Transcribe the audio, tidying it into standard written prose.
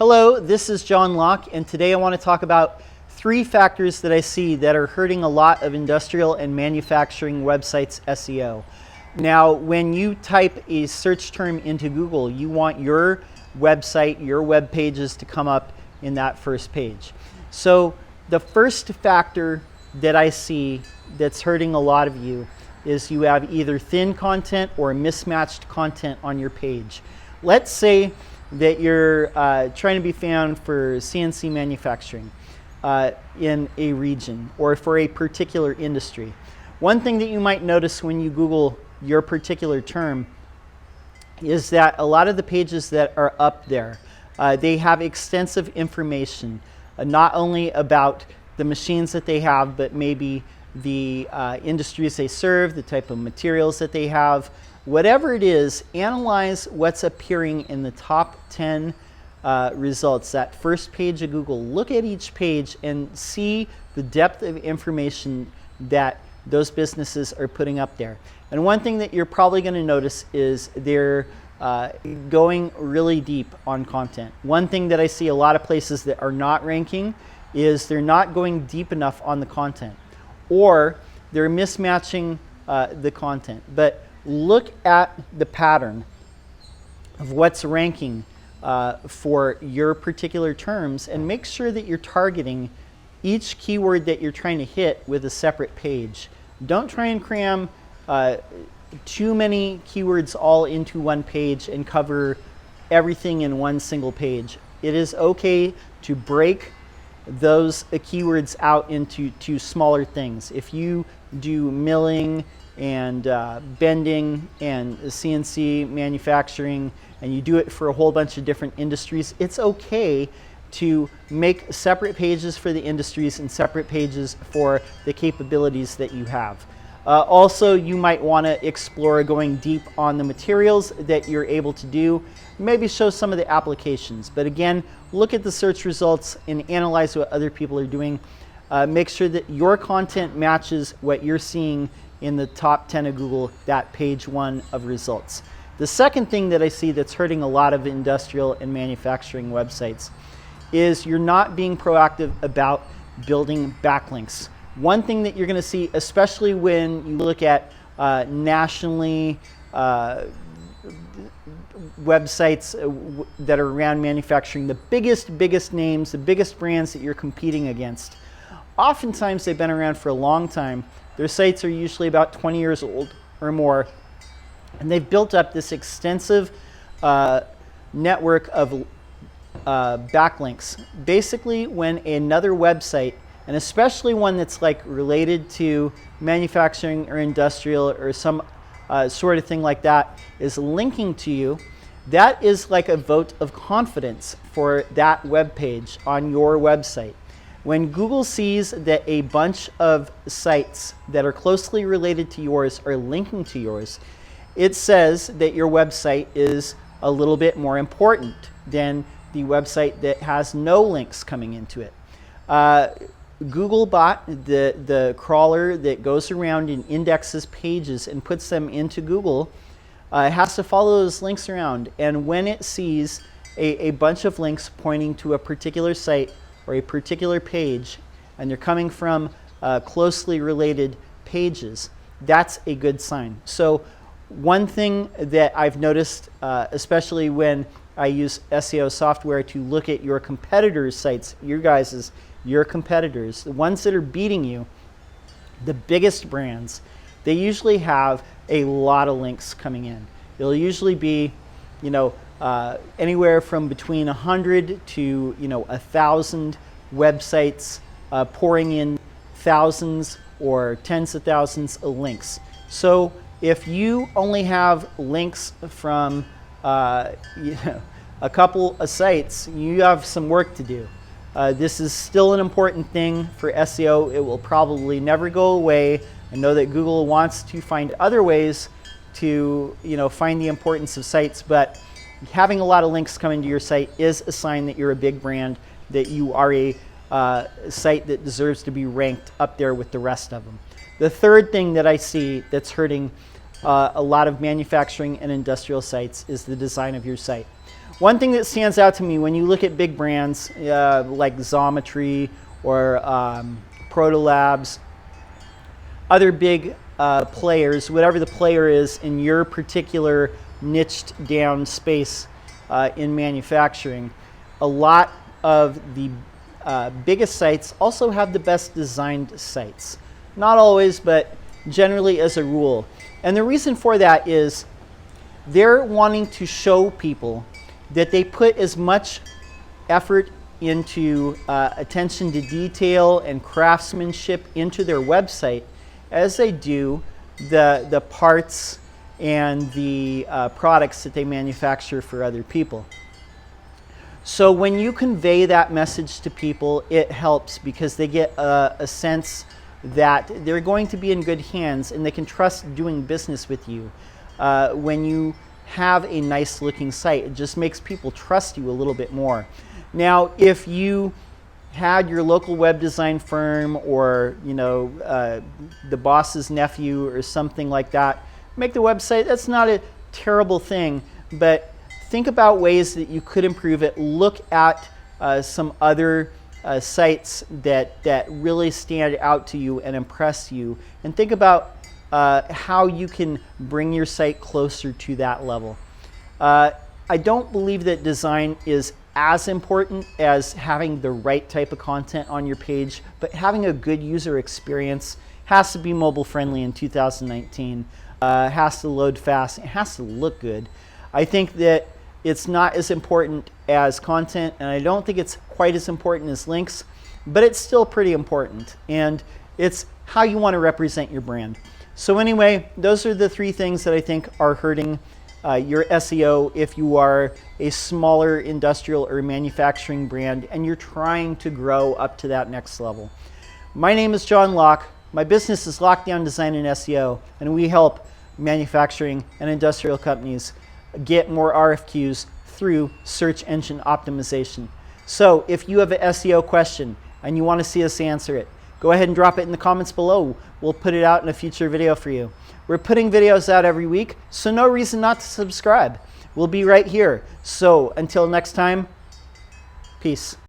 Hello, this is John Locke, and today I want to talk about 3 factors that I see that are hurting a lot of industrial and manufacturing websites' SEO. Now, when you type a search term into Google, you want your website, your web pages to come up in that first page. So the first factor that I see that's hurting a lot of you is you have either thin content or mismatched content on your page. Let's say that you're trying to be found for CNC manufacturing in a region or for a particular industry. One thing that you might notice when you Google your particular term is that a lot of the pages that are up there, they have extensive information, not only about the machines that they have, but maybe the industries they serve, the type of materials that they have. Whatever it is, analyze what's appearing in the top 10 results, that first page of Google. Look at each page and see the depth of information that those businesses are putting up there. And one thing that you're probably going to notice is they're going really deep on content. One thing that I see a lot of places that are not ranking is they're not going deep enough on the content, or they're mismatching the content. But look at the pattern of what's ranking for your particular terms and make sure that you're targeting each keyword that you're trying to hit with a separate page. Don't try and cram too many keywords all into one page and cover everything in one single page. It is okay to break those keywords out into smaller things. If you do milling and bending and CNC manufacturing, and you do it for a whole bunch of different industries, it's okay to make separate pages for the industries and separate pages for the capabilities that you have. Also, you might want to explore going deep on the materials that you're able to do, maybe show some of the applications. But again, look at the search results and analyze what other people are doing. Make sure that your content matches what you're seeing in the top 10 of Google, that page 1 of results. The second thing that I see that's hurting a lot of industrial and manufacturing websites is you're not being proactive about building backlinks. One thing that you're going to see, especially when you look at nationally websites that are around manufacturing, the biggest names, the biggest brands that you're competing against, oftentimes they've been around for a long time. Their sites are usually about 20 years old or more, and they've built up this extensive network of backlinks. Basically, when another website, and especially one that's like related to manufacturing or industrial or some sort of thing like that, is linking to you, that is like a vote of confidence for that web page on your website. When Google sees that a bunch of sites that are closely related to yours are linking to yours, it says that your website is a little bit more important than the website that has no links coming into it. Googlebot, the crawler that goes around and indexes pages and puts them into Google, has to follow those links around. And when it sees a bunch of links pointing to a particular site or a particular page, and they're coming from closely related pages, that's a good sign. So one thing that I've noticed, especially when I use SEO software to look at your competitors' sites, your competitors, the ones that are beating you, the biggest brands, they usually have a lot of links coming in. It'll usually be, anywhere from between 100 to 1,000 websites pouring in thousands or tens of thousands of links. So if you only have links from a couple of sites, you have some work to do. This is still an important thing for SEO. It will probably never go away. I know that Google wants to find other ways to find the importance of sites, but having a lot of links coming to your site is a sign that you're a big brand, that you are a site that deserves to be ranked up there with the rest of them. The third thing that I see that's hurting a lot of manufacturing and industrial sites is the design of your site. One thing that stands out to me when you look at big brands like Xometry or Protolabs, other big players, whatever the player is in your particular niched down space in manufacturing, a lot of the biggest sites also have the best designed sites. Not always, but generally as a rule. And the reason for that is they're wanting to show people that they put as much effort into attention to detail and craftsmanship into their website as they do the parts and the products that they manufacture for other people. So when you convey that message to people, it helps because they get a sense that they're going to be in good hands and they can trust doing business with you. When you have a nice looking site, it just makes people trust you a little bit more. Now, if you had your local web design firm or the boss's nephew or something like that make the website, that's not a terrible thing, but think about ways that you could improve it. Look at some other sites that really stand out to you and impress you, and think about how you can bring your site closer to that level. I don't believe that design is as important as having the right type of content on your page, but having a good user experience has to be mobile friendly in 2019. Has to load fast, it has to look good. I think that it's not as important as content, and I don't think it's quite as important as links, but it's still pretty important, and it's how you want to represent your brand. So anyway, those are the three things that I think are hurting your SEO if you are a smaller industrial or manufacturing brand and you're trying to grow up to that next level. My name is John Locke. My business is Lockdown Design and SEO, and we help manufacturing and industrial companies get more RFQs through search engine optimization. So if you have an SEO question and you want to see us answer it, go ahead and drop it in the comments below. We'll put it out in a future video for you. We're putting videos out every week, so no reason not to subscribe. We'll be right here. So until next time, peace.